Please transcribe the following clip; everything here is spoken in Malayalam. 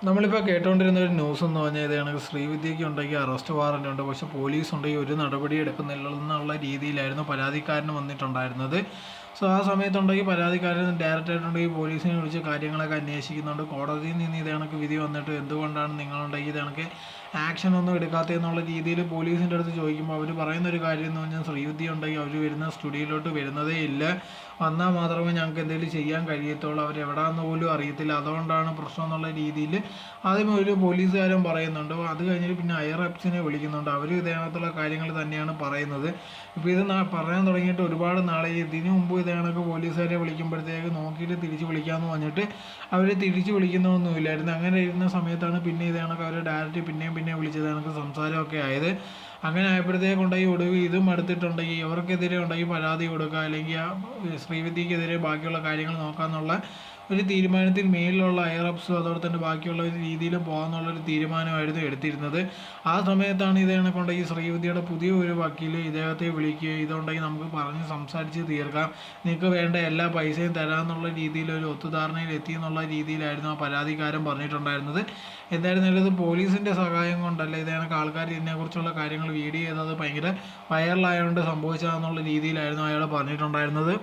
നമ്മളിപ്പോൾ കേട്ടുകൊണ്ടിരുന്ന ഒരു ന്യൂസ് എന്ന് പറഞ്ഞാൽ ഇതാണ് ശ്രീവിദ്യയ്ക്ക് ഉണ്ടെങ്കിൽ അറസ്റ്റ് വാറൻ്റ് ഉണ്ട്, പക്ഷേ പോലീസ് ഉണ്ടെങ്കിൽ ഒരു നടപടി എടുക്കുന്നില്ല എന്നുള്ള രീതിയിലായിരുന്നു പരാതിക്കാരന് വന്നിട്ടുണ്ടായിരുന്നത്. സോ ആ സമയത്തുണ്ടെങ്കിൽ പരാതിക്കാരൻ ഡയറക്റ്റായിട്ടുണ്ടെങ്കിൽ പോലീസിനെ വിളിച്ച് കാര്യങ്ങളൊക്കെ അന്വേഷിക്കുന്നുണ്ട്. കോടതിയിൽ നിന്ന് ഇത് കണക്ക് വിധി വന്നിട്ട് എന്തുകൊണ്ടാണ് നിങ്ങളുണ്ടെങ്കിൽ ഇത് കണക്ക് ആക്ഷൻ ഒന്നും എടുക്കാത്തതെന്നുള്ള രീതിയിൽ പോലീസിൻ്റെ അടുത്ത് ചോദിക്കുമ്പോൾ അവർ പറയുന്ന ഒരു കാര്യം എന്ന് പറഞ്ഞാൽ ശ്രീവിദ്യ ഉണ്ടെങ്കിൽ അവർ വരുന്ന സ്റ്റുഡിയോയിലോട്ട് വരുന്നതേ ഇല്ല, വന്നാൽ മാത്രമേ ഞങ്ങൾക്ക് എന്തെങ്കിലും ചെയ്യാൻ കഴിയത്തുള്ളൂ, അവർ എവിടെയാണെന്ന് പോലും അറിയത്തില്ല, അതുകൊണ്ടാണ് പ്രശ്നം എന്നുള്ള രീതിയിൽ ആദ്യം ഒരു പോലീസുകാരൻ പറയുന്നുണ്ട്. അത് കഴിഞ്ഞിട്ട് പിന്നെ ഹയർ അപ്സിനെ വിളിക്കുന്നുണ്ട്. അവർ ഇതേകണക്കുള്ള കാര്യങ്ങൾ തന്നെയാണ് പറയുന്നത്. ഇപ്പോൾ ഇത് പറയാൻ തുടങ്ങിയിട്ട് ഒരുപാട് നാളെ ഇതിനു മുമ്പ് ഇതേ കണക്ക് പോലീസുകാരെ വിളിക്കുമ്പോഴത്തേക്ക് നോക്കിയിട്ട് തിരിച്ച് വിളിക്കാമെന്ന് പറഞ്ഞിട്ട് അവർ തിരിച്ച് വിളിക്കുന്നൊന്നുമില്ലായിരുന്നു. അങ്ങനെ ഇരുന്ന സമയത്താണ് പിന്നെ ഇതേ കണക്ക് അവർ ഡയറക്റ്റ് പിന്നെയും വിളിച്ചത് കണക്ക് സംസാരമൊക്കെ ആയത്. അങ്ങനെ ആയപ്പോഴത്തേക്കുണ്ടെങ്കിൽ ഒടുവിൽ ഇതും എടുത്തിട്ടുണ്ടെങ്കിൽ ഇവർക്കെതിരെ ഉണ്ടെങ്കിൽ പരാതി കൊടുക്കുക, അല്ലെങ്കിൽ ആ ശ്രീവിദ്യക്കെതിരെ ബാക്കിയുള്ള കാര്യങ്ങൾ നോക്കാമെന്നുള്ള ഒരു തീരുമാനത്തിൽ മേലിലുള്ള ഹയർ അപ്സും അതോടെ തന്നെ ബാക്കിയുള്ള ഒരു രീതിയിൽ പോകാമെന്നുള്ളൊരു തീരുമാനമായിരുന്നു എടുത്തിരുന്നത്. ആ സമയത്താണ് ഇതേ കണക്കുണ്ടെങ്കിൽ ശ്രീവിദ്യയുടെ പുതിയ ഒരു വക്കീൽ ഇദ്ദേഹത്തെ വിളിക്കുകയും ഇതുണ്ടെങ്കിൽ നമുക്ക് പറഞ്ഞ് സംസാരിച്ച് തീർക്കാം, നിങ്ങൾക്ക് വേണ്ട എല്ലാ പൈസയും തരാമെന്നുള്ള രീതിയിൽ ഒരു ഒത്തുധാരണയിൽ എത്തി എന്നുള്ള രീതിയിലായിരുന്നു ആ പരാതിക്കാരൻ പറഞ്ഞിട്ടുണ്ടായിരുന്നത്. എന്തായിരുന്നാലും ഇത് പോലീസിൻ്റെ സഹായം കൊണ്ടല്ല, ഇതേ കണക്ക് ആൾക്കാർ ഇതിനെക്കുറിച്ചുള്ള കാര്യങ്ങൾ വീഡിയോ ചെയ്തത് ഭയങ്കര വൈറലായതുകൊണ്ട് സംഭവിച്ചതെന്നുള്ള രീതിയിലായിരുന്നു അയാൾ പറഞ്ഞിട്ടുണ്ടായിരുന്നത്.